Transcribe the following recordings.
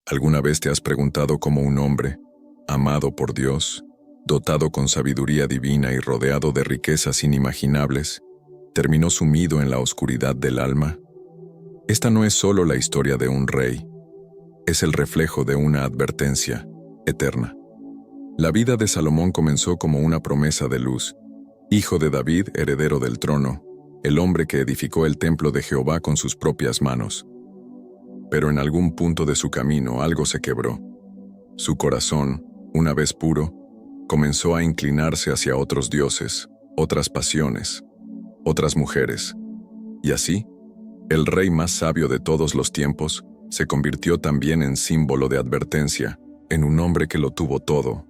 ¿Alguna vez te has preguntado cómo un hombre, amado por Dios, dotado con sabiduría divina y rodeado de riquezas inimaginables, terminó sumido en la oscuridad del alma? Esta no es solo la historia de un rey, es el reflejo de una advertencia eterna. La vida de Salomón comenzó como una promesa de luz, hijo de David, heredero del trono, el hombre que edificó el templo de Jehová con sus propias manos. Pero en algún punto de su camino algo se quebró. Su corazón, una vez puro, comenzó a inclinarse hacia otros dioses, otras pasiones, otras mujeres. Y así, el rey más sabio de todos los tiempos se convirtió también en símbolo de advertencia, en un hombre que lo tuvo todo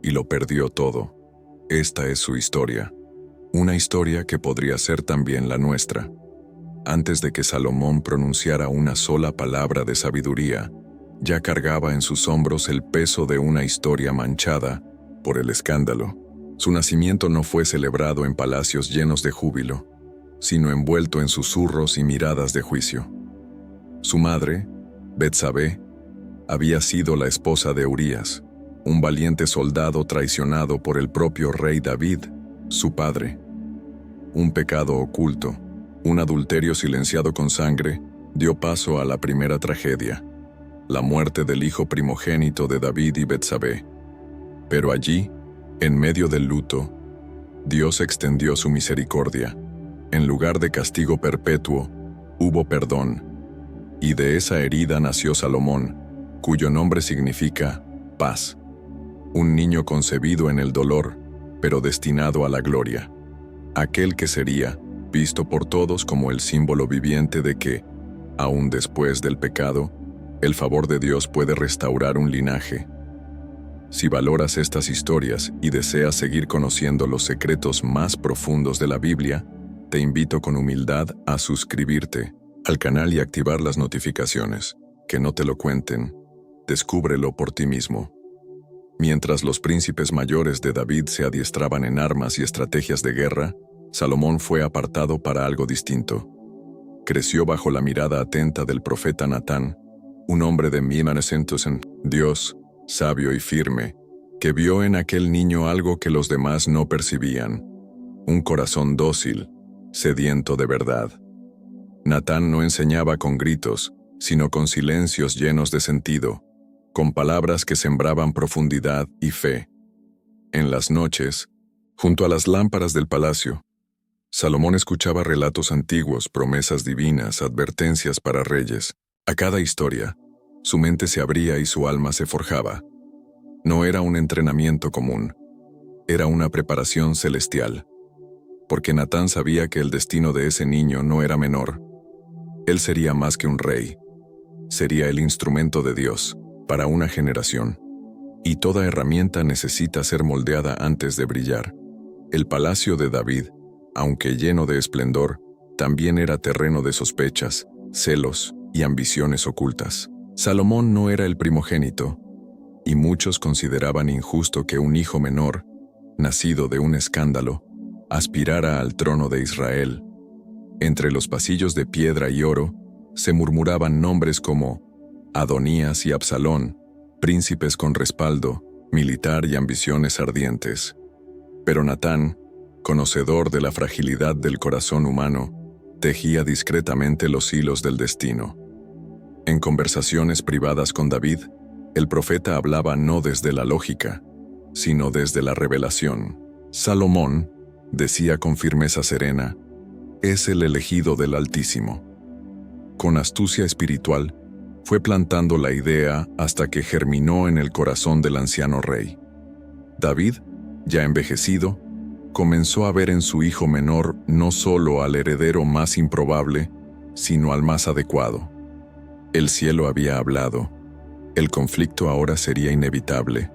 y lo perdió todo. Esta es su historia, una historia que podría ser también la nuestra. Antes de que Salomón pronunciara una sola palabra de sabiduría, ya cargaba en sus hombros el peso de una historia manchada por el escándalo. Su nacimiento no fue celebrado en palacios llenos de júbilo, sino envuelto en susurros y miradas de juicio. Su madre, Betsabé, había sido la esposa de Urías, un valiente soldado traicionado por el propio rey David, su padre. Un pecado oculto, un adulterio silenciado con sangre, dio paso a la primera tragedia, la muerte del hijo primogénito de David y Betsabé. Pero allí, en medio del luto, Dios extendió su misericordia. En lugar de castigo perpetuo, hubo perdón. Y de esa herida nació Salomón, cuyo nombre significa paz. Un niño concebido en el dolor, pero destinado a la gloria. Aquel que sería visto por todos como el símbolo viviente de que, aún después del pecado, el favor de Dios puede restaurar un linaje. Si valoras estas historias y deseas seguir conociendo los secretos más profundos de la Biblia, te invito con humildad a suscribirte al canal y activar las notificaciones. Que no te lo cuenten, descúbrelo por ti mismo. Mientras los príncipes mayores de David se adiestraban en armas y estrategias de guerra, Salomón fue apartado para algo distinto. Creció bajo la mirada atenta del profeta Natán, un hombre de 1900 en Dios, sabio y firme, que vio en aquel niño algo que los demás no percibían: un corazón dócil, sediento de verdad. Natán no enseñaba con gritos, sino con silencios llenos de sentido, con palabras que sembraban profundidad y fe. En las noches, junto a las lámparas del palacio, Salomón escuchaba relatos antiguos, promesas divinas, advertencias para reyes. A cada historia, su mente se abría y su alma se forjaba. No era un entrenamiento común, era una preparación celestial. Porque Natán sabía que el destino de ese niño no era menor. Él sería más que un rey. Sería el instrumento de Dios para una generación. Y toda herramienta necesita ser moldeada antes de brillar. El palacio de David, aunque lleno de esplendor, también era terreno de sospechas, celos y ambiciones ocultas. Salomón no era el primogénito, y muchos consideraban injusto que un hijo menor, nacido de un escándalo, aspirara al trono de Israel. Entre los pasillos de piedra y oro se murmuraban nombres como Adonías y Absalón, príncipes con respaldo militar y ambiciones ardientes. Pero Natán, conocedor de la fragilidad del corazón humano, tejía discretamente los hilos del destino. En conversaciones privadas con David, el profeta hablaba no desde la lógica, sino desde la revelación. Salomón, decía con firmeza serena, es el elegido del Altísimo. Con astucia espiritual, fue plantando la idea hasta que germinó en el corazón del anciano rey. David, ya envejecido, comenzó a ver en su hijo menor no solo al heredero más improbable, sino al más adecuado. El cielo había hablado. El conflicto ahora sería inevitable.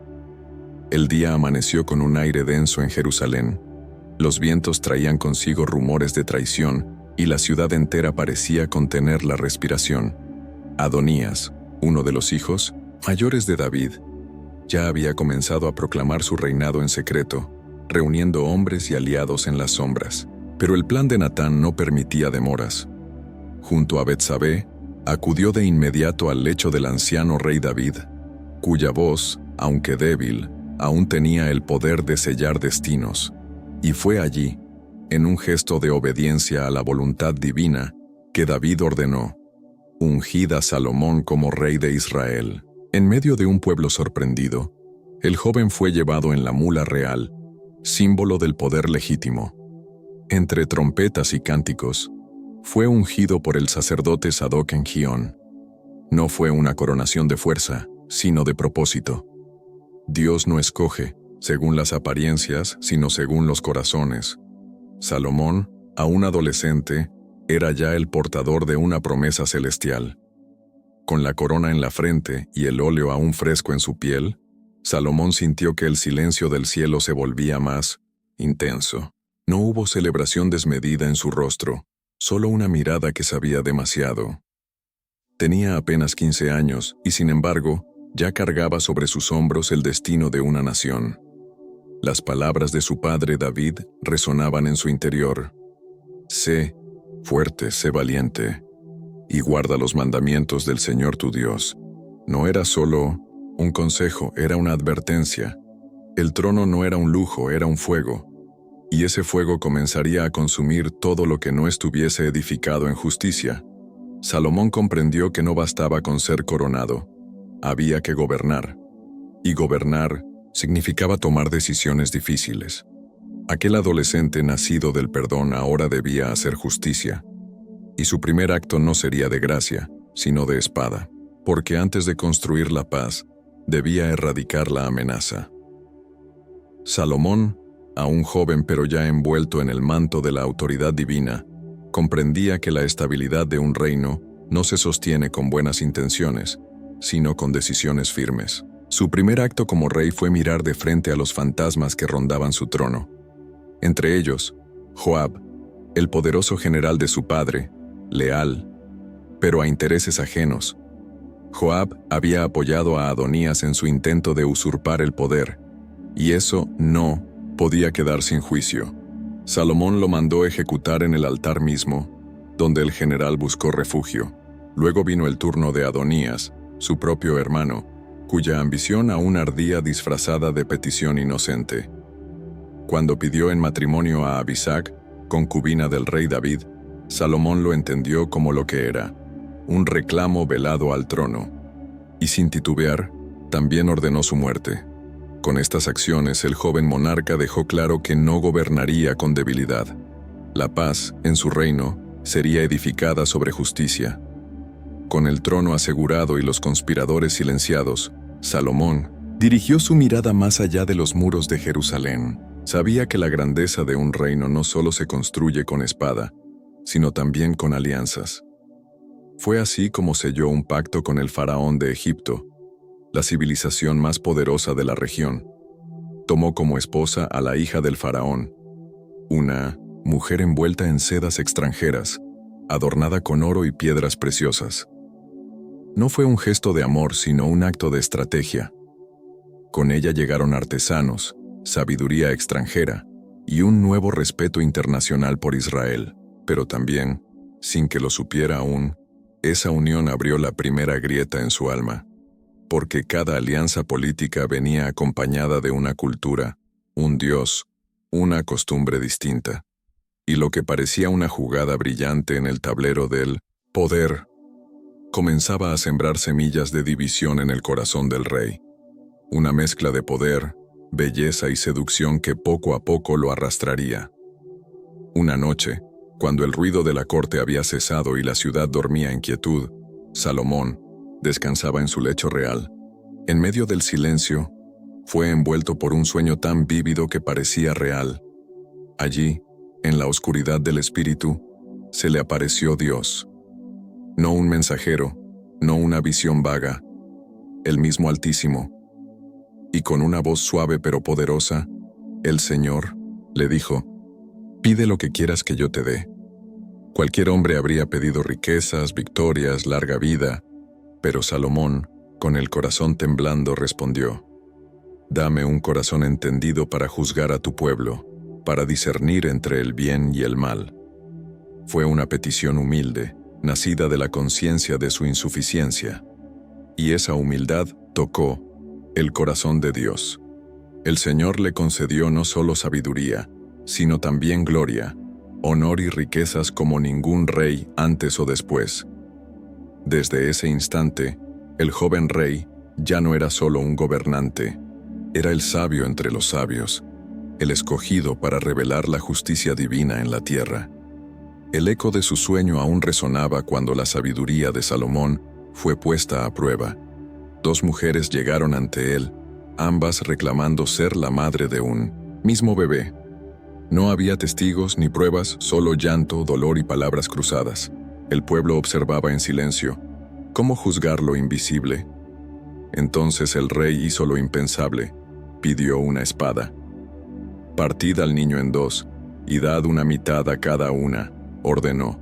El día amaneció con un aire denso en Jerusalén. Los vientos traían consigo rumores de traición y la ciudad entera parecía contener la respiración. Adonías, uno de los hijos mayores de David, ya había comenzado a proclamar su reinado en secreto, reuniendo hombres y aliados en las sombras. Pero el plan de Natán no permitía demoras. Junto a Betsabé, Acudió de inmediato al lecho del anciano rey David, cuya voz, aunque débil, aún tenía el poder de sellar destinos, y fue allí, en un gesto de obediencia a la voluntad divina, que David ordenó: ungid a Salomón como rey de Israel. En medio de un pueblo sorprendido, el joven fue llevado en la mula real, símbolo del poder legítimo. Entre trompetas y cánticos, fue ungido por el sacerdote Sadoc en Gión. No fue una coronación de fuerza, sino de propósito. Dios no escoge, según las apariencias, sino según los corazones. Salomón, aún adolescente, era ya el portador de una promesa celestial. Con la corona en la frente y el óleo aún fresco en su piel, Salomón sintió que el silencio del cielo se volvía más intenso. No hubo celebración desmedida en su rostro, solo una mirada que sabía demasiado. Tenía apenas 15 años y, sin embargo, ya cargaba sobre sus hombros el destino de una nación. Las palabras de su padre David resonaban en su interior. Sé fuerte, sé valiente, y guarda los mandamientos del Señor tu Dios. No era solo un consejo, era una advertencia. El trono no era un lujo, era un fuego. Y ese fuego comenzaría a consumir todo lo que no estuviese edificado en justicia. Salomón comprendió que no bastaba con ser coronado, había que gobernar. Y gobernar significaba tomar decisiones difíciles. Aquel adolescente nacido del perdón ahora debía hacer justicia. Y su primer acto no sería de gracia, sino de espada, porque antes de construir la paz, debía erradicar la amenaza. Salomón, aún joven pero ya envuelto en el manto de la autoridad divina, comprendía que la estabilidad de un reino no se sostiene con buenas intenciones, sino con decisiones firmes. Su primer acto como rey fue mirar de frente a los fantasmas que rondaban su trono. Entre ellos, Joab, el poderoso general de su padre, leal, pero a intereses ajenos. Joab había apoyado a Adonías en su intento de usurpar el poder, y eso no podía quedar sin juicio. Salomón lo mandó ejecutar en el altar mismo, donde el general buscó refugio. Luego vino el turno de Adonías, su propio hermano, cuya ambición aún ardía disfrazada de petición inocente. Cuando pidió en matrimonio a Abisag, concubina del rey David, Salomón lo entendió como lo que era, un reclamo velado al trono. Y sin titubear, también ordenó su muerte. Con estas acciones, el joven monarca dejó claro que no gobernaría con debilidad. La paz, en su reino, sería edificada sobre justicia. Con el trono asegurado y los conspiradores silenciados, Salomón dirigió su mirada más allá de los muros de Jerusalén. Sabía que la grandeza de un reino no solo se construye con espada, sino también con alianzas. Fue así como selló un pacto con el faraón de Egipto, la civilización más poderosa de la región. Tomó como esposa a la hija del faraón, una mujer envuelta en sedas extranjeras, adornada con oro y piedras preciosas. No fue un gesto de amor, sino un acto de estrategia. Con ella llegaron artesanos, sabiduría extranjera y un nuevo respeto internacional por Israel, pero también, sin que lo supiera aún, esa unión abrió la primera grieta en su alma, porque cada alianza política venía acompañada de una cultura, un dios, una costumbre distinta. Y lo que parecía una jugada brillante en el tablero del poder, comenzaba a sembrar semillas de división en el corazón del rey. Una mezcla de poder, belleza y seducción que poco a poco lo arrastraría. Una noche, cuando el ruido de la corte había cesado y la ciudad dormía en quietud, Salomón descansaba en su lecho real. En medio del silencio, fue envuelto por un sueño tan vívido que parecía real. Allí, en la oscuridad del espíritu, se le apareció Dios. No un mensajero, no una visión vaga, el mismo Altísimo. Y con una voz suave pero poderosa, el Señor le dijo: «Pide lo que quieras que yo te dé». Cualquier hombre habría pedido riquezas, victorias, larga vida, pero Salomón, con el corazón temblando, respondió: «Dame un corazón entendido para juzgar a tu pueblo, para discernir entre el bien y el mal». Fue una petición humilde, nacida de la conciencia de su insuficiencia. Y esa humildad tocó el corazón de Dios. El Señor le concedió no solo sabiduría, sino también gloria, honor y riquezas como ningún rey antes o después. Desde ese instante, el joven rey ya no era solo un gobernante, era el sabio entre los sabios, el escogido para revelar la justicia divina en la tierra. El eco de su sueño aún resonaba cuando la sabiduría de Salomón fue puesta a prueba. 2 mujeres llegaron ante él, ambas reclamando ser la madre de un mismo bebé. No había testigos ni pruebas, solo llanto, dolor y palabras cruzadas. El pueblo observaba en silencio. ¿Cómo juzgar lo invisible? Entonces el rey hizo lo impensable, pidió una espada. Partid al niño en 2, y dad una mitad a cada una, ordenó.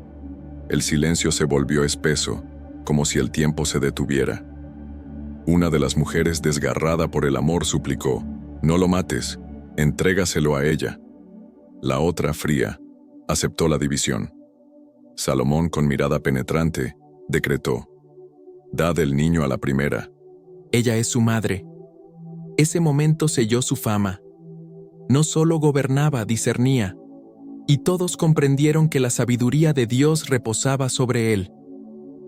El silencio se volvió espeso, como si el tiempo se detuviera. Una de las mujeres, desgarrada por el amor, suplicó: «No lo mates, entrégaselo a ella». La otra, fría, aceptó la división. Salomón, con mirada penetrante, decretó: «Dad el niño a la primera». Ella es su madre. Ese momento selló su fama. No solo gobernaba, discernía, y todos comprendieron que la sabiduría de Dios reposaba sobre él.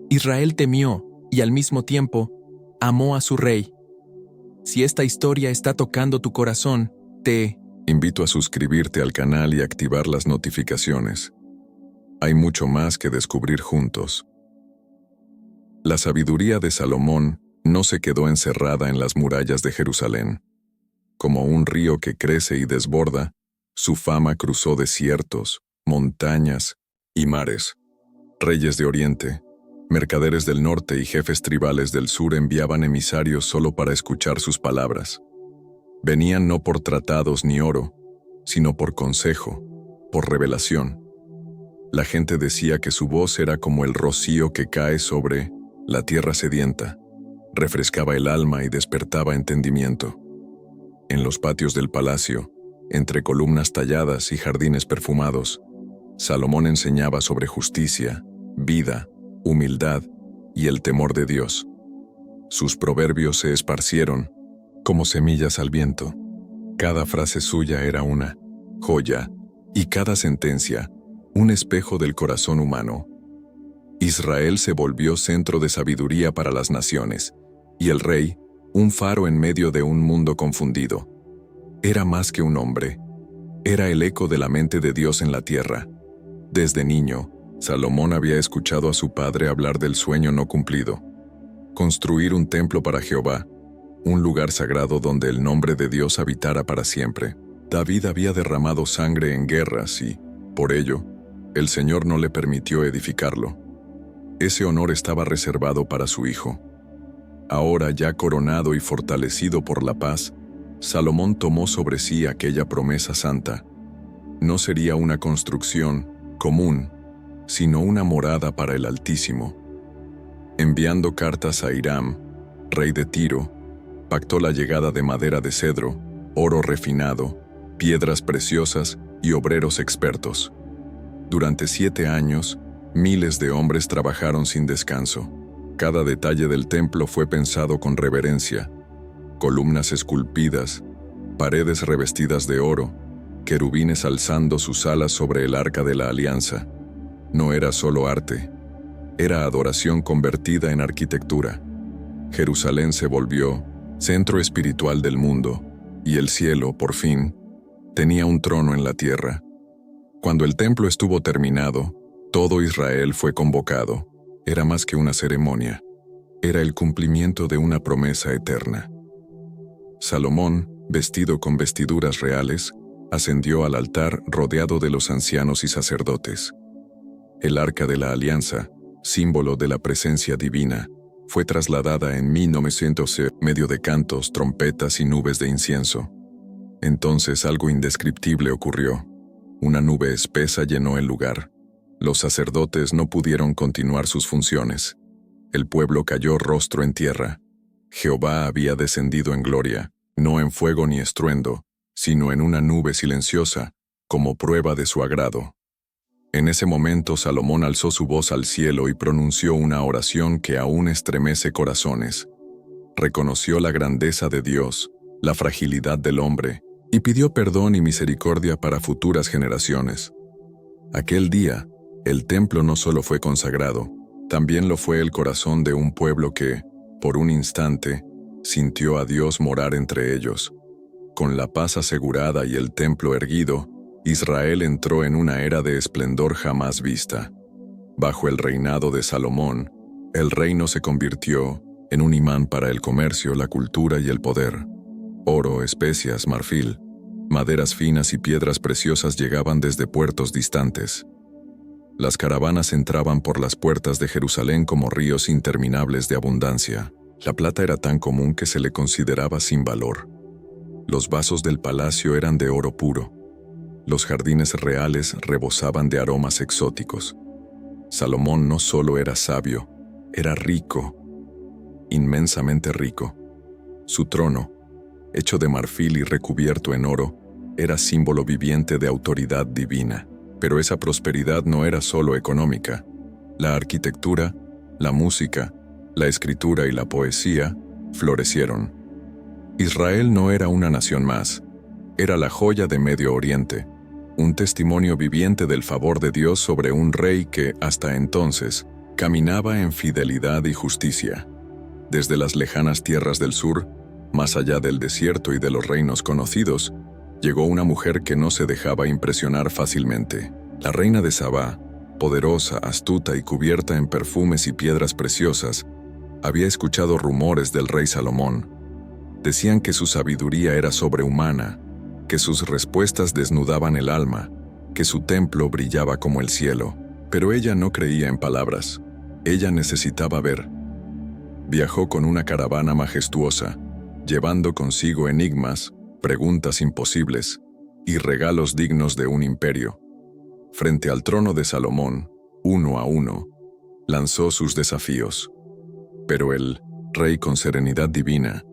Israel temió, y al mismo tiempo, amó a su rey. Si esta historia está tocando tu corazón, te invito a suscribirte al canal y activar las notificaciones. Hay mucho más que descubrir juntos. La sabiduría de Salomón no se quedó encerrada en las murallas de Jerusalén. Como un río que crece y desborda, su fama cruzó desiertos, montañas y mares. Reyes de Oriente, mercaderes del norte y jefes tribales del sur enviaban emisarios solo para escuchar sus palabras. Venían no por tratados ni oro, sino por consejo, por revelación. La gente decía que su voz era como el rocío que cae sobre la tierra sedienta, refrescaba el alma y despertaba entendimiento. En los patios del palacio, entre columnas talladas y jardines perfumados, Salomón enseñaba sobre justicia, vida, humildad y el temor de Dios. Sus proverbios se esparcieron como semillas al viento. Cada frase suya era una joya y cada sentencia un espejo del corazón humano. Israel se volvió centro de sabiduría para las naciones, y el rey, un faro en medio de un mundo confundido. Era más que un hombre, era el eco de la mente de Dios en la tierra. Desde niño, Salomón había escuchado a su padre hablar del sueño no cumplido: construir un templo para Jehová, un lugar sagrado donde el nombre de Dios habitara para siempre. David había derramado sangre en guerras y, por ello, el Señor no le permitió edificarlo. Ese honor estaba reservado para su hijo. Ahora, ya coronado y fortalecido por la paz, Salomón tomó sobre sí aquella promesa santa. No sería una construcción común, sino una morada para el Altísimo. Enviando cartas a Hiram, rey de Tiro, pactó la llegada de madera de cedro, oro refinado, piedras preciosas y obreros expertos. Durante 7 años, miles de hombres trabajaron sin descanso. Cada detalle del templo fue pensado con reverencia: columnas esculpidas, paredes revestidas de oro, querubines alzando sus alas sobre el arca de la alianza. No era solo arte, era adoración convertida en arquitectura. Jerusalén se volvió centro espiritual del mundo, y el cielo, por fin, tenía un trono en la tierra. Cuando el templo estuvo terminado, todo Israel fue convocado. Era más que una ceremonia, era el cumplimiento de una promesa eterna. Salomón, vestido con vestiduras reales, ascendió al altar rodeado de los ancianos y sacerdotes. El arca de la alianza, símbolo de la presencia divina, fue trasladada en 1900 medio de cantos, trompetas y nubes de incienso. Entonces algo indescriptible ocurrió. Una nube espesa llenó el lugar. Los sacerdotes no pudieron continuar sus funciones. El pueblo cayó rostro en tierra. Jehová había descendido en gloria, no en fuego ni estruendo, sino en una nube silenciosa, como prueba de su agrado. En ese momento Salomón alzó su voz al cielo y pronunció una oración que aún estremece corazones. Reconoció la grandeza de Dios, la fragilidad del hombre, y pidió perdón y misericordia para futuras generaciones. Aquel día, el templo no solo fue consagrado, también lo fue el corazón de un pueblo que, por un instante, sintió a Dios morar entre ellos. Con la paz asegurada y el templo erguido, Israel entró en una era de esplendor jamás vista. Bajo el reinado de Salomón, el reino se convirtió en un imán para el comercio, la cultura y el poder. Oro, especias, marfil, maderas finas y piedras preciosas llegaban desde puertos distantes. Las caravanas entraban por las puertas de Jerusalén como ríos interminables de abundancia. La plata era tan común que se le consideraba sin valor. Los vasos del palacio eran de oro puro. Los jardines reales rebosaban de aromas exóticos. Salomón no solo era sabio, era rico, inmensamente rico. Su trono, hecho de marfil y recubierto en oro, era símbolo viviente de autoridad divina. Pero esa prosperidad no era solo económica. La arquitectura, la música, la escritura y la poesía florecieron. Israel no era una nación más, era la joya de Medio Oriente, un testimonio viviente del favor de Dios sobre un rey que, hasta entonces, caminaba en fidelidad y justicia. Desde las lejanas tierras del sur, más allá del desierto y de los reinos conocidos, llegó una mujer que no se dejaba impresionar fácilmente. La reina de Sabá, poderosa, astuta y cubierta en perfumes y piedras preciosas, había escuchado rumores del rey Salomón. Decían que su sabiduría era sobrehumana, que sus respuestas desnudaban el alma, que su templo brillaba como el cielo. Pero ella no creía en palabras. Ella necesitaba ver. Viajó con una caravana majestuosa, llevando consigo enigmas, preguntas imposibles y regalos dignos de un imperio. Frente al trono de Salomón, uno a uno, lanzó sus desafíos. Pero el rey, con serenidad divina,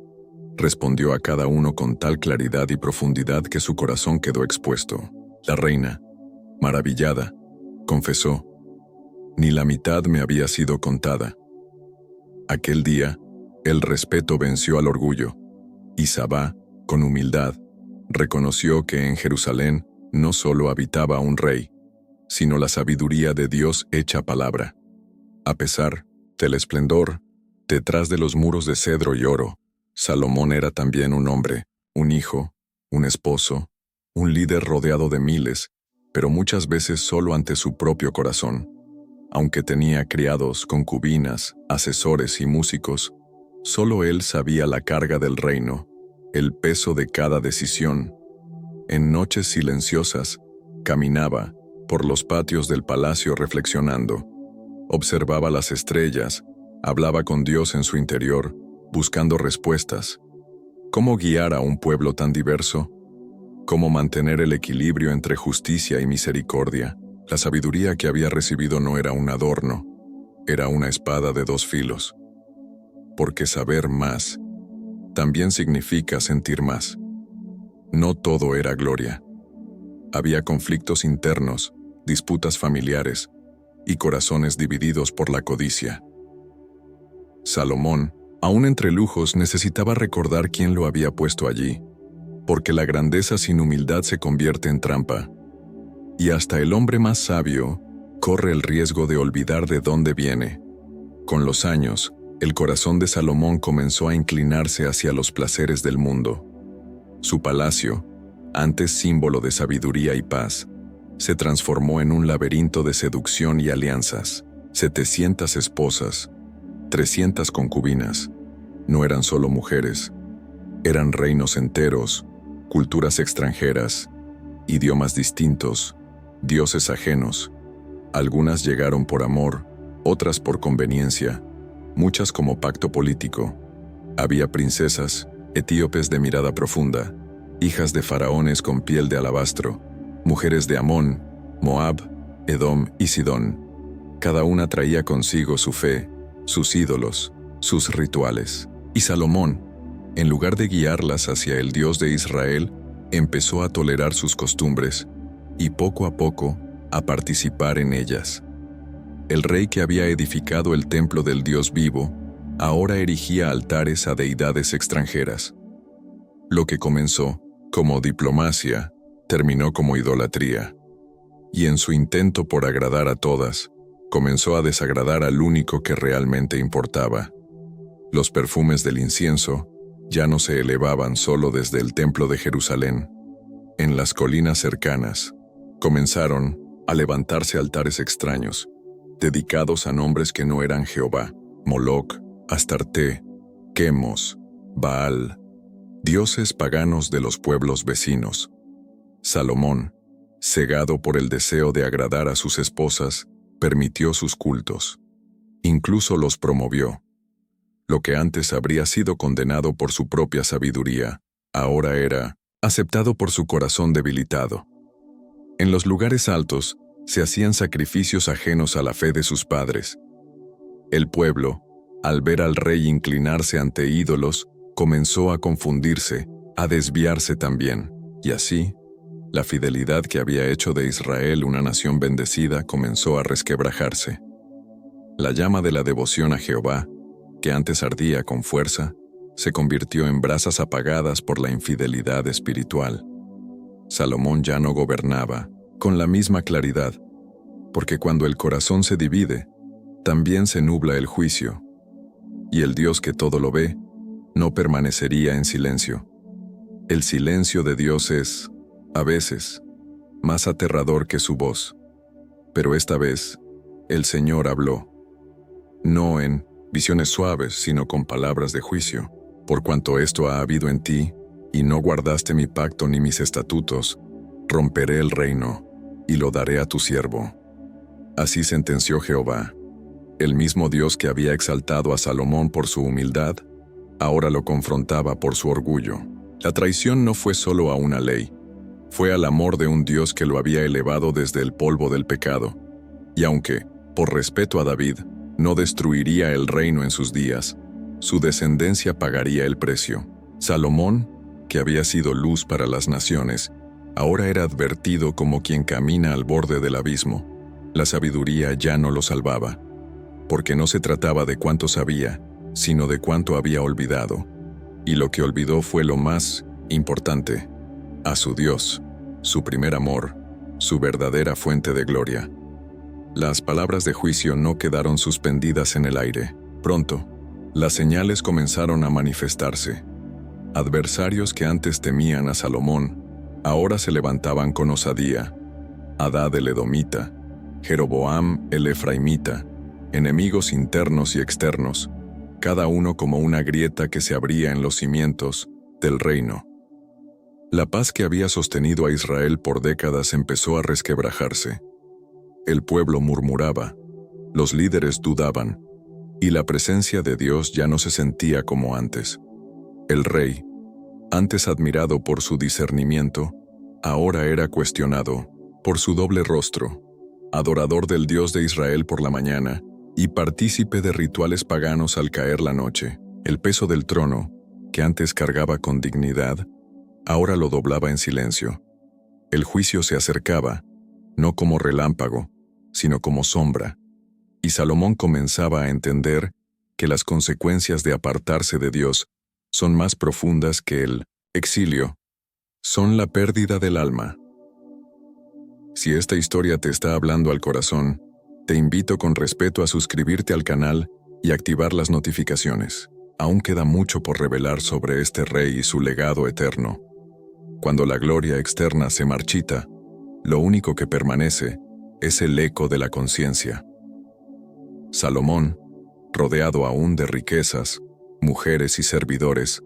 respondió a cada uno con tal claridad y profundidad que su corazón quedó expuesto. La reina, maravillada, confesó: «Ni la mitad me había sido contada». Aquel día, el respeto venció al orgullo, y Sabá, con humildad, reconoció que en Jerusalén no solo habitaba un rey, sino la sabiduría de Dios hecha palabra. A pesar del esplendor, detrás de los muros de cedro y oro, Salomón era también un hombre, un hijo, un esposo, un líder rodeado de miles, pero muchas veces solo ante su propio corazón. Aunque tenía criados, concubinas, asesores y músicos, solo él sabía la carga del reino, el peso de cada decisión. En noches silenciosas, caminaba por los patios del palacio reflexionando. Observaba las estrellas, hablaba con Dios en su interior, buscando respuestas. ¿Cómo guiar a un pueblo tan diverso? ¿Cómo mantener el equilibrio entre justicia y misericordia? La sabiduría que había recibido no era un adorno, era una espada de dos filos. Porque saber más también significa sentir más. No todo era gloria. Había conflictos internos, disputas familiares y corazones divididos por la codicia. Salomón, aún entre lujos, necesitaba recordar quién lo había puesto allí, porque la grandeza sin humildad se convierte en trampa. Y hasta el hombre más sabio corre el riesgo de olvidar de dónde viene. Con los años, el corazón de Salomón comenzó a inclinarse hacia los placeres del mundo. Su palacio, antes símbolo de sabiduría y paz, se transformó en un laberinto de seducción y alianzas. 700 esposas, 300 concubinas. No eran solo mujeres, eran reinos enteros, culturas extranjeras, idiomas distintos, dioses ajenos. Algunas llegaron por amor, otras por conveniencia, muchas como pacto político. Había princesas, etíopes de mirada profunda, hijas de faraones con piel de alabastro, mujeres de Amón, Moab, Edom y Sidón. Cada una traía consigo su fe, sus ídolos, sus rituales. Y Salomón, en lugar de guiarlas hacia el Dios de Israel, empezó a tolerar sus costumbres, y poco a poco a participar en ellas. El rey que había edificado el templo del Dios vivo, ahora erigía altares a deidades extranjeras. Lo que comenzó como diplomacia, terminó como idolatría. Y en su intento por agradar a todas, comenzó a desagradar al único que realmente importaba. Los perfumes del incienso ya no se elevaban solo desde el templo de Jerusalén. En las colinas cercanas, comenzaron a levantarse altares extraños, dedicados a nombres que no eran Jehová, Moloc, Astarte, Quemos, Baal, dioses paganos de los pueblos vecinos. Salomón, cegado por el deseo de agradar a sus esposas, permitió sus cultos. Incluso los promovió. Lo que antes habría sido condenado por su propia sabiduría, ahora era aceptado por su corazón debilitado. En los lugares altos se hacían sacrificios ajenos a la fe de sus padres. El pueblo, al ver al rey inclinarse ante ídolos, comenzó a confundirse, a desviarse también, y así, la fidelidad que había hecho de Israel una nación bendecida comenzó a resquebrajarse. La llama de la devoción a Jehová, que antes ardía con fuerza, se convirtió en brasas apagadas por la infidelidad espiritual. Salomón ya no gobernaba con la misma claridad, porque cuando el corazón se divide, también se nubla el juicio, y el Dios que todo lo ve, no permanecería en silencio. El silencio de Dios es, a veces, más aterrador que su voz. Pero esta vez, el Señor habló, no en visiones suaves, sino con palabras de juicio. Por cuanto esto ha habido en ti, y no guardaste mi pacto ni mis estatutos, romperé el reino, y lo daré a tu siervo. Así sentenció Jehová. El mismo Dios que había exaltado a Salomón por su humildad, ahora lo confrontaba por su orgullo. La traición no fue solo a una ley, fue al amor de un Dios que lo había elevado desde el polvo del pecado. Y aunque, por respeto a David, no destruiría el reino en sus días, su descendencia pagaría el precio. Salomón, que había sido luz para las naciones, ahora era advertido como quien camina al borde del abismo. La sabiduría ya no lo salvaba, porque no se trataba de cuánto sabía, sino de cuánto había olvidado. Y lo que olvidó fue lo más importante, a su Dios, su primer amor, su verdadera fuente de gloria. Las palabras de juicio no quedaron suspendidas en el aire. Pronto, las señales comenzaron a manifestarse. Adversarios que antes temían a Salomón, ahora se levantaban con osadía. Hadad el edomita, Jeroboam el efraimita, enemigos internos y externos, cada uno como una grieta que se abría en los cimientos del reino. La paz que había sostenido a Israel por décadas empezó a resquebrajarse. El pueblo murmuraba, los líderes dudaban, y la presencia de Dios ya no se sentía como antes. El rey, antes admirado por su discernimiento, ahora era cuestionado por su doble rostro, adorador del Dios de Israel por la mañana y partícipe de rituales paganos al caer la noche. El peso del trono, que antes cargaba con dignidad, ahora lo doblaba en silencio. El juicio se acercaba, no como relámpago, sino como sombra, y Salomón comenzaba a entender que las consecuencias de apartarse de Dios son más profundas que el exilio, son la pérdida del alma. Si esta historia te está hablando al corazón, te invito con respeto a suscribirte al canal y activar las notificaciones. Aún queda mucho por revelar sobre este rey y su legado eterno. Cuando la gloria externa se marchita, lo único que permanece es el eco de la conciencia. Salomón, rodeado aún de riquezas, mujeres y servidores,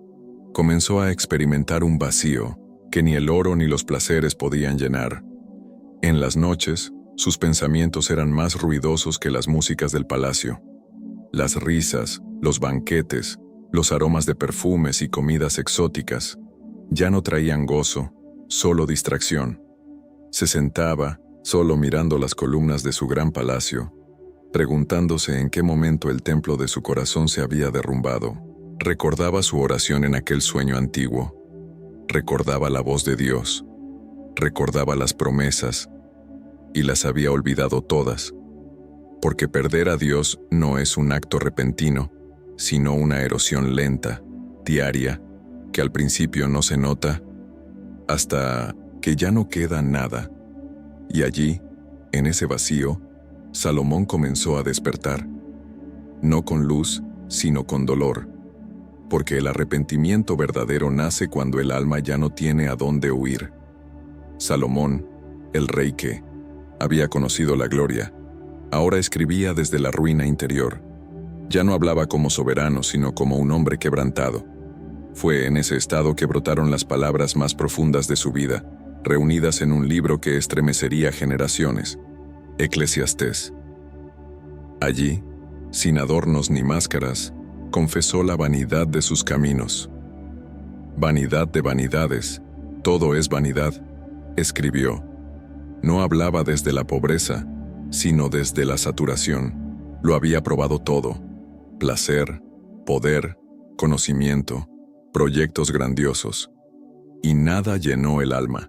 comenzó a experimentar un vacío que ni el oro ni los placeres podían llenar. En las noches, sus pensamientos eran más ruidosos que las músicas del palacio. Las risas, los banquetes, los aromas de perfumes y comidas exóticas ya no traían gozo, solo distracción. Se sentaba, solo mirando las columnas de su gran palacio, preguntándose en qué momento el templo de su corazón se había derrumbado. Recordaba su oración en aquel sueño antiguo. Recordaba la voz de Dios. Recordaba las promesas. y las había olvidado todas, porque perder a Dios no es un acto repentino, sino una erosión lenta, diaria, que al principio no se nota, hasta que ya no queda nada. Y allí, en ese vacío, Salomón comenzó a despertar, no con luz, sino con dolor, porque el arrepentimiento verdadero nace cuando el alma ya no tiene a dónde huir. Salomón, el rey que había conocido la gloria, ahora escribía desde la ruina interior. Ya no hablaba como soberano, sino como un hombre quebrantado. Fue en ese estado que brotaron las palabras más profundas de su vida, reunidas en un libro que estremecería generaciones, Eclesiastés. Allí, sin adornos ni máscaras, confesó la vanidad de sus caminos. Vanidad de vanidades, todo es vanidad, escribió. No hablaba desde la pobreza, sino desde la saturación. Lo había probado todo: placer, poder, conocimiento, proyectos grandiosos. Y nada llenó el alma.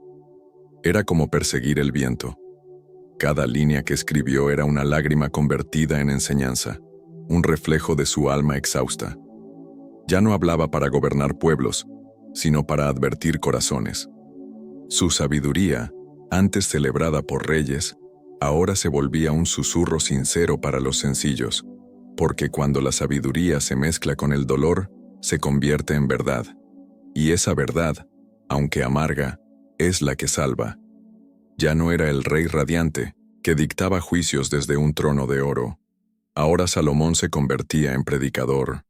Era como perseguir el viento. Cada línea que escribió era una lágrima convertida en enseñanza, un reflejo de su alma exhausta. Ya no hablaba para gobernar pueblos, sino para advertir corazones. Su sabiduría, antes celebrada por reyes, ahora se volvía un susurro sincero para los sencillos, porque cuando la sabiduría se mezcla con el dolor, se convierte en verdad. Y esa verdad, aunque amarga, es la que salva. Ya no era el rey radiante, que dictaba juicios desde un trono de oro. Ahora Salomón se convertía en predicador,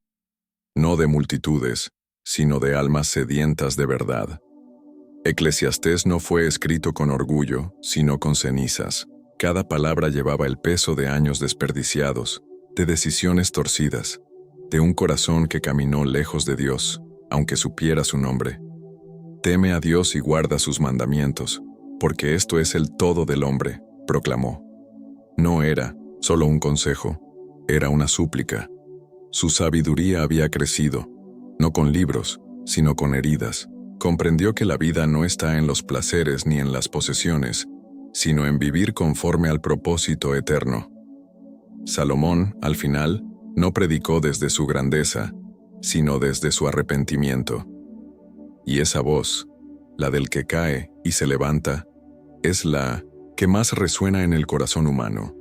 no de multitudes, sino de almas sedientas de verdad. Eclesiastés no fue escrito con orgullo, sino con cenizas. Cada palabra llevaba el peso de años desperdiciados, de decisiones torcidas, de un corazón que caminó lejos de Dios, aunque supiera su nombre. Teme a Dios y guarda sus mandamientos, porque esto es el todo del hombre, proclamó. No era solo un consejo, era una súplica. Su sabiduría había crecido, no con libros, sino con heridas. Comprendió que la vida no está en los placeres ni en las posesiones, sino en vivir conforme al propósito eterno. Salomón, al final, no predicó desde su grandeza, sino desde su arrepentimiento. Y esa voz, la del que cae y se levanta, es la que más resuena en el corazón humano.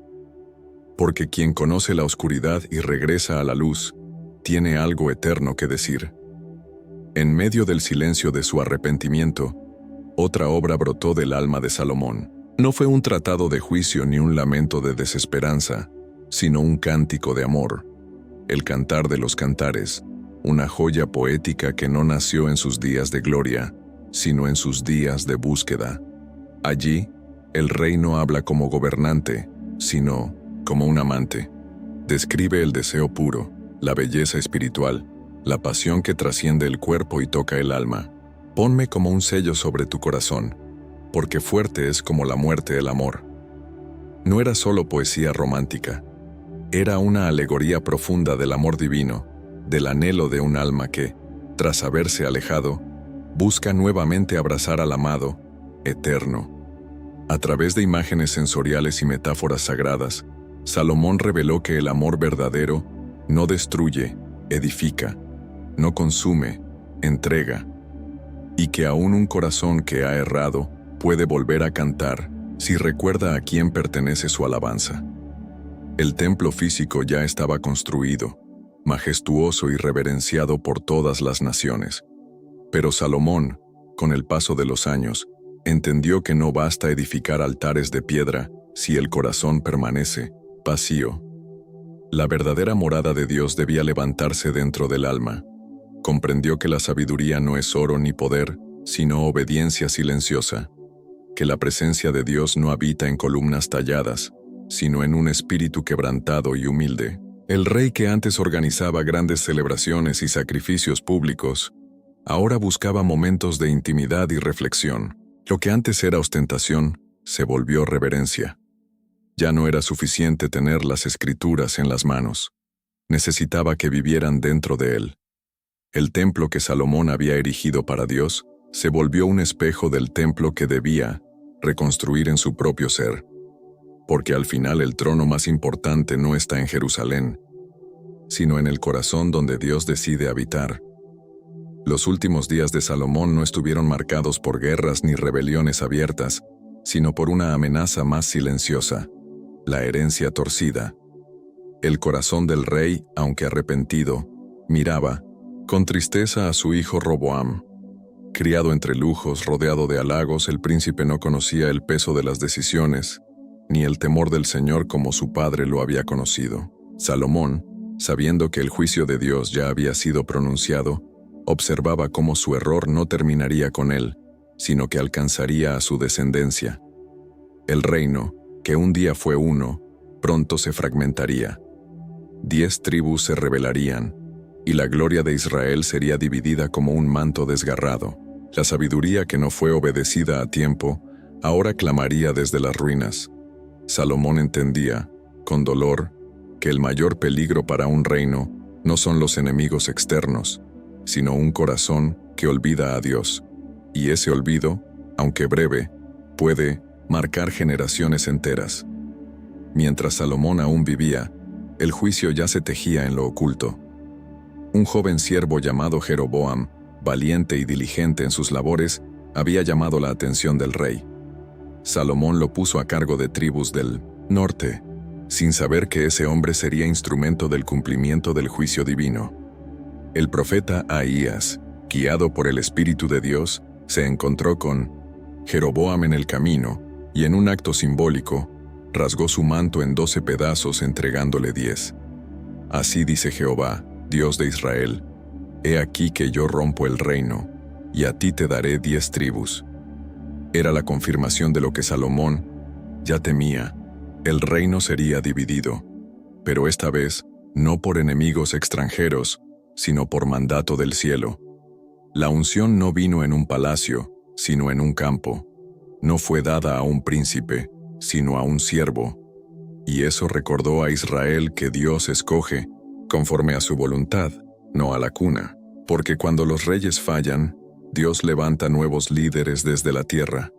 Porque quien conoce la oscuridad y regresa a la luz, tiene algo eterno que decir. En medio del silencio de su arrepentimiento, otra obra brotó del alma de Salomón. No fue un tratado de juicio ni un lamento de desesperanza, sino un cántico de amor, el cantar de los cantares, una joya poética que no nació en sus días de gloria, sino en sus días de búsqueda. Allí, el rey no habla como gobernante, sino como un amante. Describe el deseo puro, la belleza espiritual, la pasión que trasciende el cuerpo y toca el alma. Ponme como un sello sobre tu corazón, porque fuerte es como la muerte el amor. No era solo poesía romántica, era una alegoría profunda del amor divino, del anhelo de un alma que, tras haberse alejado, busca nuevamente abrazar al amado, eterno. A través de imágenes sensoriales y metáforas sagradas, Salomón reveló que el amor verdadero no destruye, edifica, no consume, entrega, y que aún un corazón que ha errado puede volver a cantar si recuerda a quién pertenece su alabanza. El templo físico ya estaba construido, majestuoso y reverenciado por todas las naciones. Pero Salomón, con el paso de los años, entendió que no basta edificar altares de piedra si el corazón permanece vacío. La verdadera morada de Dios debía levantarse dentro del alma. Comprendió que la sabiduría no es oro ni poder, sino obediencia silenciosa, que la presencia de Dios no habita en columnas talladas, sino en un espíritu quebrantado y humilde. El rey que antes organizaba grandes celebraciones y sacrificios públicos, ahora buscaba momentos de intimidad y reflexión. Lo que antes era ostentación, se volvió reverencia. Ya no era suficiente tener las escrituras en las manos. Necesitaba que vivieran dentro de él. El templo que Salomón había erigido para Dios se volvió un espejo del templo que debía reconstruir en su propio ser. porque al final el trono más importante no está en Jerusalén, sino en el corazón donde Dios decide habitar. Los últimos días de Salomón no estuvieron marcados por guerras ni rebeliones abiertas, sino por una amenaza más silenciosa, la herencia torcida. El corazón del rey, aunque arrepentido, miraba con tristeza a su hijo Roboam. Criado entre lujos, rodeado de halagos, el príncipe no conocía el peso de las decisiones, ni el temor del Señor como su padre lo había conocido. Salomón, sabiendo que el juicio de Dios ya había sido pronunciado, observaba cómo su error no terminaría con él, sino que alcanzaría a su descendencia. El reino, que un día fue uno, pronto se fragmentaría. 10 tribus se rebelarían, y la gloria de Israel sería dividida como un manto desgarrado. La sabiduría que no fue obedecida a tiempo, ahora clamaría desde las ruinas. Salomón entendía, con dolor, que el mayor peligro para un reino no son los enemigos externos, sino un corazón que olvida a Dios. Y ese olvido, aunque breve, puede marcar generaciones enteras. Mientras Salomón aún vivía, el juicio ya se tejía en lo oculto. Un joven siervo llamado Jeroboam, valiente y diligente en sus labores, había llamado la atención del rey. Salomón lo puso a cargo de tribus del norte, sin saber que ese hombre sería instrumento del cumplimiento del juicio divino. El profeta Ahías, guiado por el Espíritu de Dios, se encontró con Jeroboam en el camino, y en un acto simbólico, rasgó su manto en 12 pedazos entregándole 10. Así dice Jehová, Dios de Israel, he aquí que yo rompo el reino, y a ti te daré 10 tribus. Era la confirmación de lo que Salomón ya temía, el reino sería dividido, pero esta vez no por enemigos extranjeros, sino por mandato del cielo. La unción no vino en un palacio, sino en un campo. No fue dada a un príncipe, sino a un siervo. Y eso recordó a Israel que Dios escoge, conforme a su voluntad, no a la cuna, porque cuando los reyes fallan, Dios levanta nuevos líderes desde la tierra.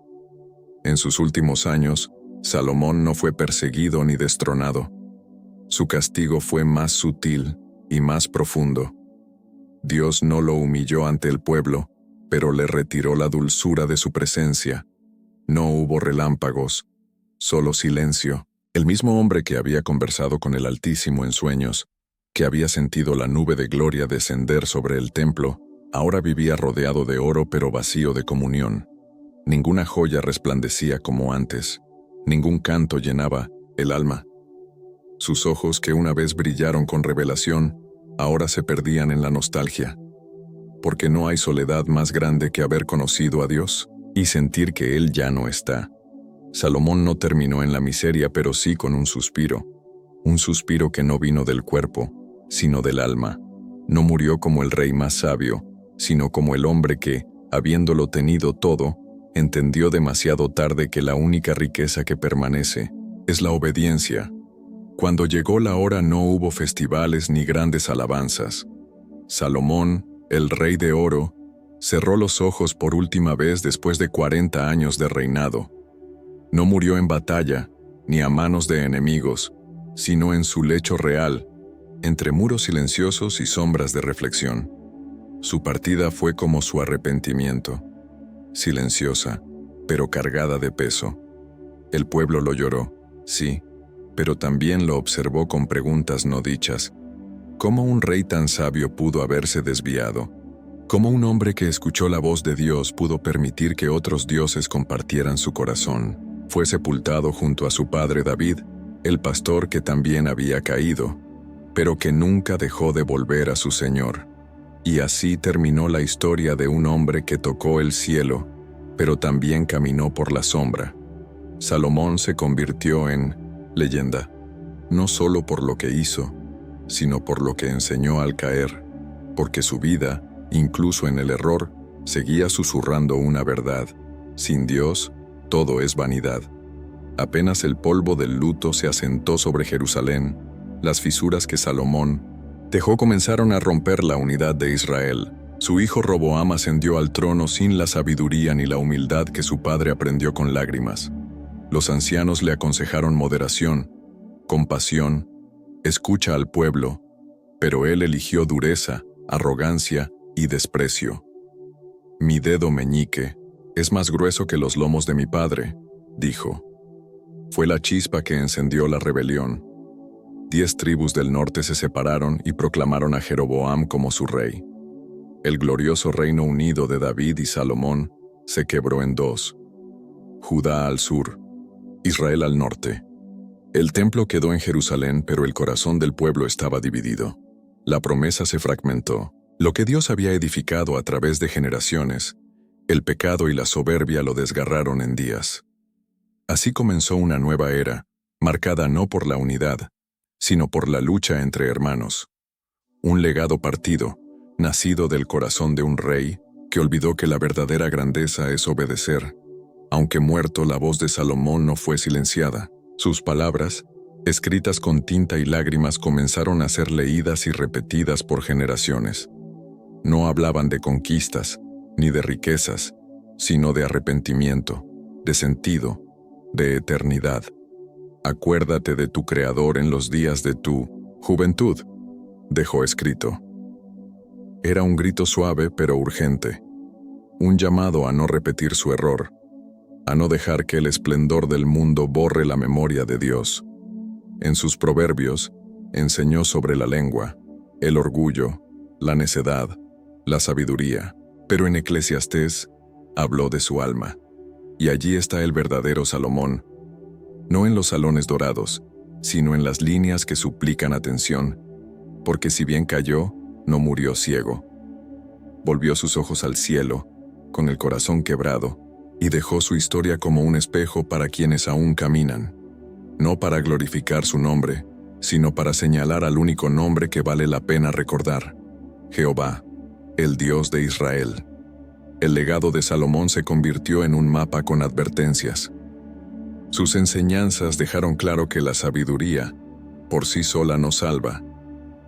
En sus últimos años, Salomón no fue perseguido ni destronado. Su castigo fue más sutil y más profundo. Dios no lo humilló ante el pueblo, pero le retiró la dulzura de su presencia. No hubo relámpagos, solo silencio. El mismo hombre que había conversado con el Altísimo en sueños, que había sentido la nube de gloria descender sobre el templo, ahora vivía rodeado de oro pero vacío de comunión. Ninguna joya resplandecía como antes, ningún canto llenaba el alma. Sus ojos, que una vez brillaron con revelación, ahora se perdían en la nostalgia. Porque no hay soledad más grande que haber conocido a Dios y sentir que Él ya no está. Salomón no terminó en la miseria, pero sí con un suspiro que no vino del cuerpo, sino del alma. No murió como el rey más sabio, sino como el hombre que, habiéndolo tenido todo, entendió demasiado tarde que la única riqueza que permanece es la obediencia. Cuando llegó la hora no hubo festivales ni grandes alabanzas. Salomón, el rey de oro, cerró los ojos por última vez después de 40 años de reinado. No murió en batalla, ni a manos de enemigos, sino en su lecho real, entre muros silenciosos y sombras de reflexión. Su partida fue como su arrepentimiento, silenciosa, pero cargada de peso. El pueblo lo lloró, sí, pero también lo observó con preguntas no dichas. ¿Cómo un rey tan sabio pudo haberse desviado? ¿Cómo un hombre que escuchó la voz de Dios pudo permitir que otros dioses compartieran su corazón? Fue sepultado junto a su padre David, el pastor que también había caído, pero que nunca dejó de volver a su Señor. Y así terminó la historia de un hombre que tocó el cielo, pero también caminó por la sombra. Salomón se convirtió en leyenda, no solo por lo que hizo, sino por lo que enseñó al caer, porque su vida, incluso en el error, seguía susurrando una verdad: sin Dios, todo es vanidad. Apenas el polvo del luto se asentó sobre Jerusalén, las fisuras que Salomón dejó comenzaron a romper la unidad de Israel. Su hijo Roboam ascendió al trono sin la sabiduría ni la humildad que su padre aprendió con lágrimas. Los ancianos le aconsejaron moderación, compasión, escucha al pueblo, pero él eligió dureza, arrogancia y desprecio. Mi dedo meñique es más grueso que los lomos de mi padre, dijo. Fue la chispa que encendió la rebelión. 10 tribus del norte se separaron y proclamaron a Jeroboam como su rey. El glorioso reino unido de David y Salomón se quebró en dos. Judá al sur, Israel al norte. El templo quedó en Jerusalén, pero el corazón del pueblo estaba dividido. La promesa se fragmentó. Lo que Dios había edificado a través de generaciones, el pecado y la soberbia lo desgarraron en días. Así comenzó una nueva era, marcada no por la unidad, sino por la lucha entre hermanos. Un legado partido, nacido del corazón de un rey, que olvidó que la verdadera grandeza es obedecer. Aunque muerto, la voz de Salomón no fue silenciada. Sus palabras, escritas con tinta y lágrimas, comenzaron a ser leídas y repetidas por generaciones. No hablaban de conquistas, ni de riquezas, sino de arrepentimiento, de sentido, de eternidad. Acuérdate de tu Creador en los días de tu juventud, dejó escrito. Era un grito suave pero urgente, un llamado a no repetir su error, a no dejar que el esplendor del mundo borre la memoria de Dios. En sus proverbios, enseñó sobre la lengua, el orgullo, la necedad, la sabiduría, pero en Eclesiastés habló de su alma. Y allí está el verdadero Salomón, no en los salones dorados, sino en las líneas que suplican atención, porque si bien cayó, no murió ciego. Volvió sus ojos al cielo, con el corazón quebrado, y dejó su historia como un espejo para quienes aún caminan, no para glorificar su nombre, sino para señalar al único nombre que vale la pena recordar: Jehová, el Dios de Israel. El legado de Salomón se convirtió en un mapa con advertencias. Sus enseñanzas dejaron claro que la sabiduría, por sí sola, no salva.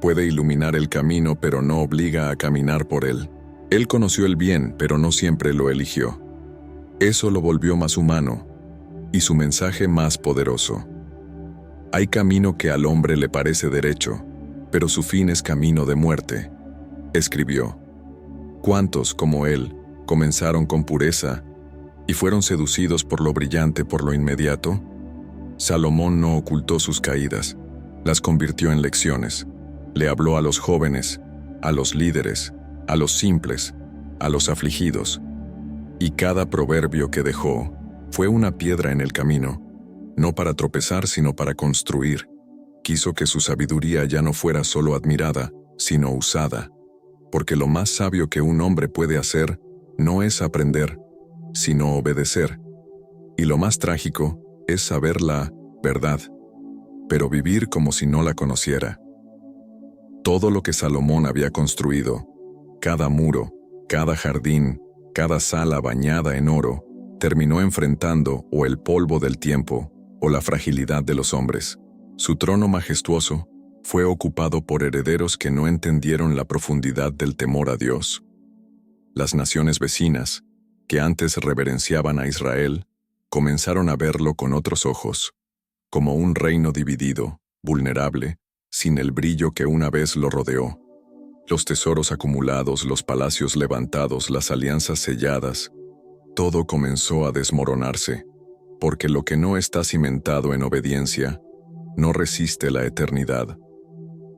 Puede iluminar el camino, pero no obliga a caminar por él. Él conoció el bien, pero no siempre lo eligió. Eso lo volvió más humano, y su mensaje más poderoso. Hay camino que al hombre le parece derecho, pero su fin es camino de muerte, escribió. ¿Cuántos, como él, comenzaron con pureza y fueron seducidos por lo brillante, por lo inmediato? Salomón no ocultó sus caídas, las convirtió en lecciones. Le habló a los jóvenes, a los líderes, a los simples, a los afligidos. Y cada proverbio que dejó fue una piedra en el camino, no para tropezar, sino para construir. Quiso que su sabiduría ya no fuera solo admirada, sino usada, porque lo más sabio que un hombre puede hacer no es aprender, sino obedecer. Y lo más trágico es saber la verdad, pero vivir como si no la conociera. Todo lo que Salomón había construido, cada muro, cada jardín, cada sala bañada en oro, terminó enfrentando o el polvo del tiempo o la fragilidad de los hombres. Su trono majestuoso fue ocupado por herederos que no entendieron la profundidad del temor a Dios. Las naciones vecinas, que antes reverenciaban a Israel, comenzaron a verlo con otros ojos, como un reino dividido, vulnerable, sin el brillo que una vez lo rodeó. Los tesoros acumulados, los palacios levantados, las alianzas selladas, todo comenzó a desmoronarse, porque lo que no está cimentado en obediencia no resiste la eternidad.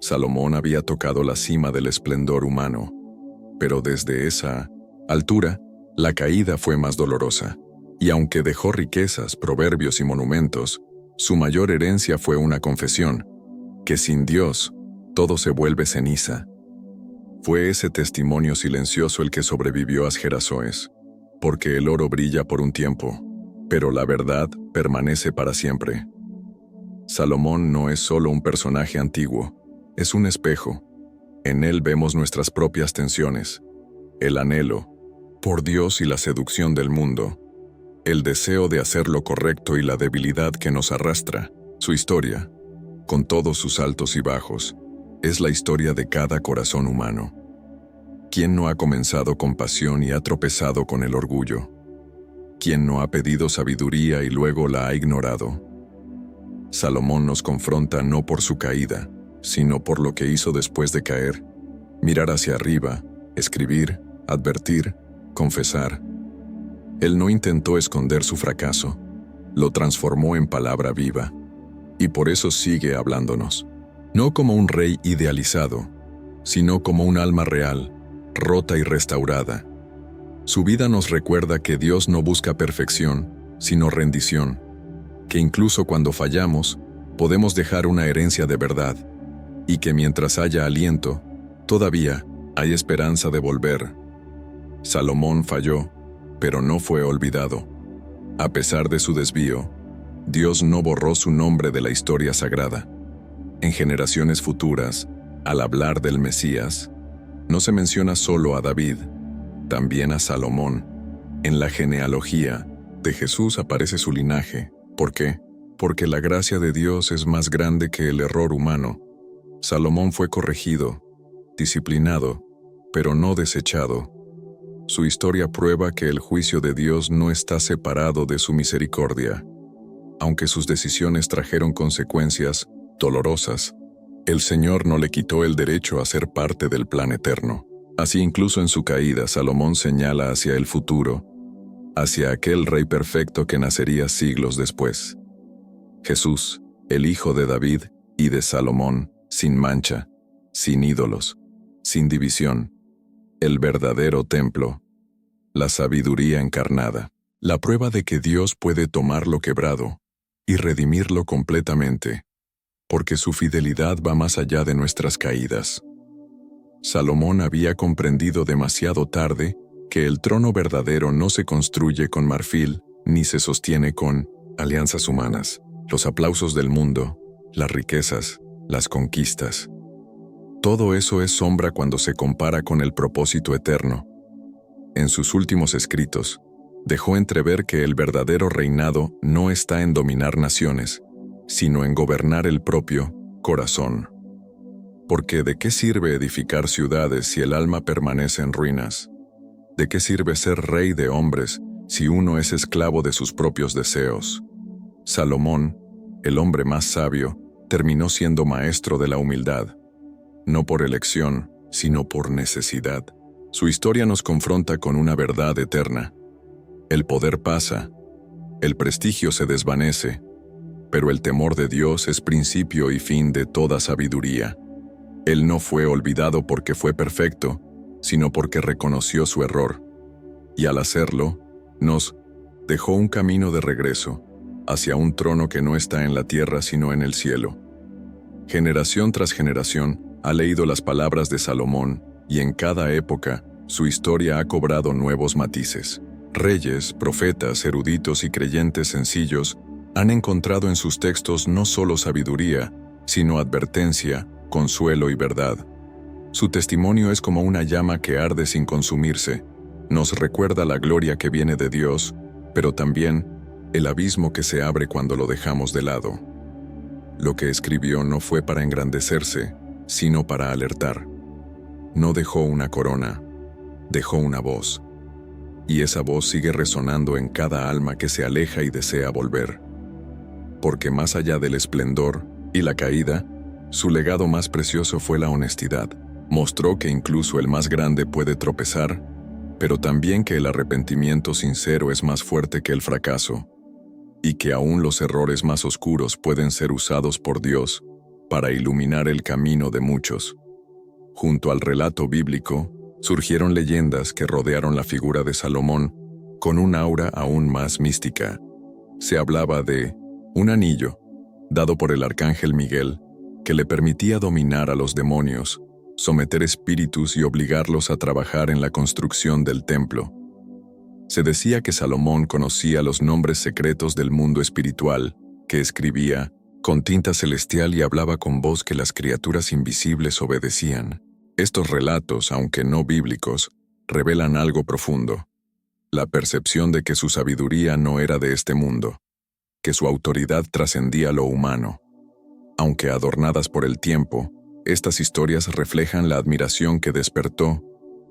Salomón había tocado la cima del esplendor humano, pero desde esa altura, la caída fue más dolorosa. Y aunque dejó riquezas, proverbios y monumentos, su mayor herencia fue una confesión, que sin Dios, todo se vuelve ceniza. Fue ese testimonio silencioso el que sobrevivió a Asgerazoes, porque el oro brilla por un tiempo, pero la verdad permanece para siempre. Salomón no es solo un personaje antiguo, es un espejo. En él vemos nuestras propias tensiones, el anhelo por Dios y la seducción del mundo, el deseo de hacer lo correcto y la debilidad que nos arrastra. Su historia, con todos sus altos y bajos, es la historia de cada corazón humano. ¿Quién no ha comenzado con pasión y ha tropezado con el orgullo? ¿Quién no ha pedido sabiduría y luego la ha ignorado? Salomón nos confronta no por su caída, sino por lo que hizo después de caer. Mirar hacia arriba, escribir, advertir, confesar. Él no intentó esconder su fracaso, lo transformó en palabra viva, y por eso sigue hablándonos. No como un rey idealizado, sino como un alma real, rota y restaurada. Su vida nos recuerda que Dios no busca perfección, sino rendición, que incluso cuando fallamos, podemos dejar una herencia de verdad, y que mientras haya aliento, todavía hay esperanza de volver. Salomón falló, pero no fue olvidado. A pesar de su desvío, Dios no borró su nombre de la historia sagrada. En generaciones futuras, al hablar del Mesías, no se menciona solo a David, también a Salomón. En la genealogía de Jesús aparece su linaje. ¿Por qué? Porque la gracia de Dios es más grande que el error humano. Salomón fue corregido, disciplinado, pero no desechado. Su historia prueba que el juicio de Dios no está separado de su misericordia. Aunque sus decisiones trajeron consecuencias dolorosas, el Señor no le quitó el derecho a ser parte del plan eterno. Así, incluso en su caída, Salomón señala hacia el futuro, hacia aquel rey perfecto que nacería siglos después. Jesús, el hijo de David y de Salomón, sin mancha, sin ídolos, sin división, el verdadero templo, la sabiduría encarnada, la prueba de que Dios puede tomar lo quebrado y redimirlo completamente, porque su fidelidad va más allá de nuestras caídas. Salomón había comprendido demasiado tarde que el trono verdadero no se construye con marfil ni se sostiene con alianzas humanas, los aplausos del mundo, las riquezas, las conquistas. Todo eso es sombra cuando se compara con el propósito eterno. En sus últimos escritos, dejó entrever que el verdadero reinado no está en dominar naciones, sino en gobernar el propio corazón. Porque ¿de qué sirve edificar ciudades si el alma permanece en ruinas? ¿De qué sirve ser rey de hombres si uno es esclavo de sus propios deseos? Salomón, el hombre más sabio, terminó siendo maestro de la humildad, no por elección, sino por necesidad. Su historia nos confronta con una verdad eterna. El poder pasa, el prestigio se desvanece, pero el temor de Dios es principio y fin de toda sabiduría. Él no fue olvidado porque fue perfecto, sino porque reconoció su error, y al hacerlo, nos dejó un camino de regreso hacia un trono que no está en la tierra sino en el cielo. Generación tras generación ha leído las palabras de Salomón, y en cada época su historia ha cobrado nuevos matices. Reyes, profetas, eruditos y creyentes sencillos han encontrado en sus textos no solo sabiduría, sino advertencia, consuelo y verdad. Su testimonio es como una llama que arde sin consumirse. Nos recuerda la gloria que viene de Dios, pero también el abismo que se abre cuando lo dejamos de lado. Lo que escribió no fue para engrandecerse, sino para alertar. No dejó una corona, dejó una voz. Y esa voz sigue resonando en cada alma que se aleja y desea volver. Porque más allá del esplendor y la caída, su legado más precioso fue la honestidad. Mostró que incluso el más grande puede tropezar, pero también que el arrepentimiento sincero es más fuerte que el fracaso, y que aún los errores más oscuros pueden ser usados por Dios para iluminar el camino de muchos. Junto al relato bíblico, surgieron leyendas que rodearon la figura de Salomón con un aura aún más mística. Se hablaba de un anillo, dado por el arcángel Miguel, que le permitía dominar a los demonios, someter espíritus y obligarlos a trabajar en la construcción del templo. Se decía que Salomón conocía los nombres secretos del mundo espiritual, que escribía con tinta celestial y hablaba con voz que las criaturas invisibles obedecían. Estos relatos, aunque no bíblicos, revelan algo profundo: la percepción de que su sabiduría no era de este mundo, que su autoridad trascendía lo humano. Aunque adornadas por el tiempo, estas historias reflejan la admiración que despertó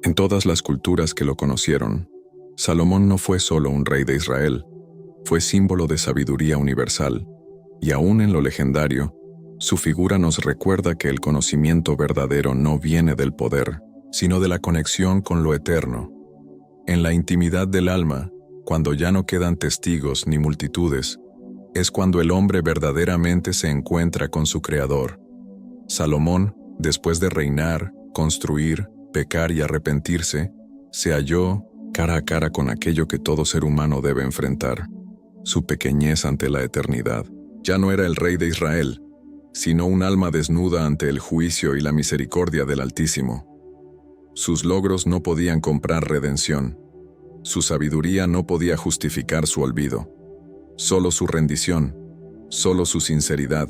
en todas las culturas que lo conocieron. Salomón no fue solo un rey de Israel, fue símbolo de sabiduría universal, y aún en lo legendario, su figura nos recuerda que el conocimiento verdadero no viene del poder, sino de la conexión con lo eterno. En la intimidad del alma, cuando ya no quedan testigos ni multitudes, es cuando el hombre verdaderamente se encuentra con su Creador. Salomón, después de reinar, construir, pecar y arrepentirse, se halló cara a cara con aquello que todo ser humano debe enfrentar, su pequeñez ante la eternidad. Ya no era el rey de Israel, sino un alma desnuda ante el juicio y la misericordia del Altísimo. Sus logros no podían comprar redención. Su sabiduría no podía justificar su olvido. Solo su rendición, solo su sinceridad,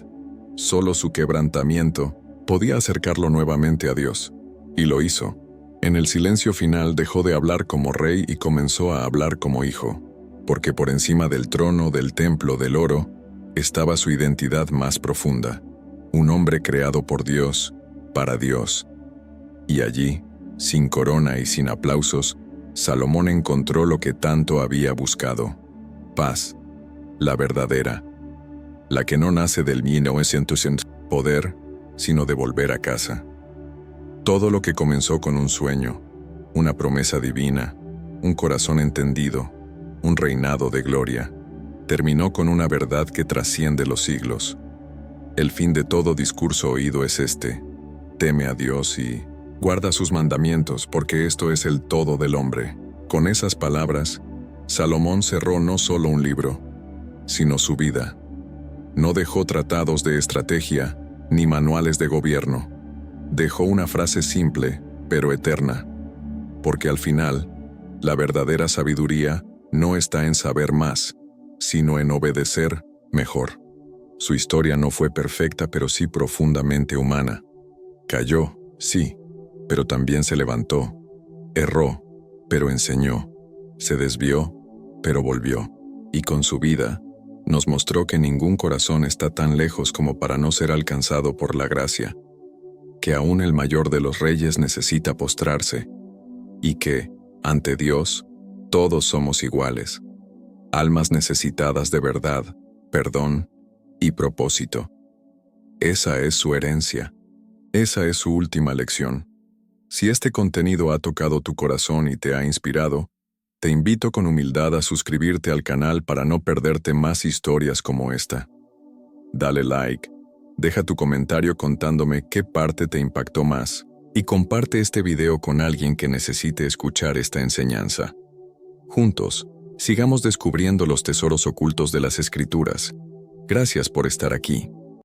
solo su quebrantamiento podía acercarlo nuevamente a Dios. Y lo hizo. En el silencio final dejó de hablar como rey y comenzó a hablar como hijo, porque por encima del trono, del templo, del oro, estaba su identidad más profunda, un hombre creado por Dios, para Dios. Y allí, sin corona y sin aplausos, Salomón encontró lo que tanto había buscado: paz, la verdadera, la que no nace del poder, sino de volver a casa. Todo lo que comenzó con un sueño, una promesa divina, un corazón entendido, un reinado de gloria, terminó con una verdad que trasciende los siglos. El fin de todo discurso oído es este: teme a Dios y guarda sus mandamientos, porque esto es el todo del hombre. Con esas palabras, Salomón cerró no solo un libro, sino su vida. No dejó tratados de estrategia ni manuales de gobierno. Dejó una frase simple, pero eterna, porque al final, la verdadera sabiduría no está en saber más, sino en obedecer mejor. Su historia no fue perfecta, pero sí profundamente humana. Cayó, sí, pero también se levantó. Erró, pero enseñó. Se desvió, pero volvió. Y con su vida, nos mostró que ningún corazón está tan lejos como para no ser alcanzado por la gracia, que aún el mayor de los reyes necesita postrarse, y que, ante Dios, todos somos iguales, almas necesitadas de verdad, perdón y propósito. Esa es su herencia. Esa es su última lección. Si este contenido ha tocado tu corazón y te ha inspirado, te invito con humildad a suscribirte al canal para no perderte más historias como esta. Dale like, deja tu comentario contándome qué parte te impactó más, y comparte este video con alguien que necesite escuchar esta enseñanza. Juntos, sigamos descubriendo los tesoros ocultos de las Escrituras. Gracias por estar aquí.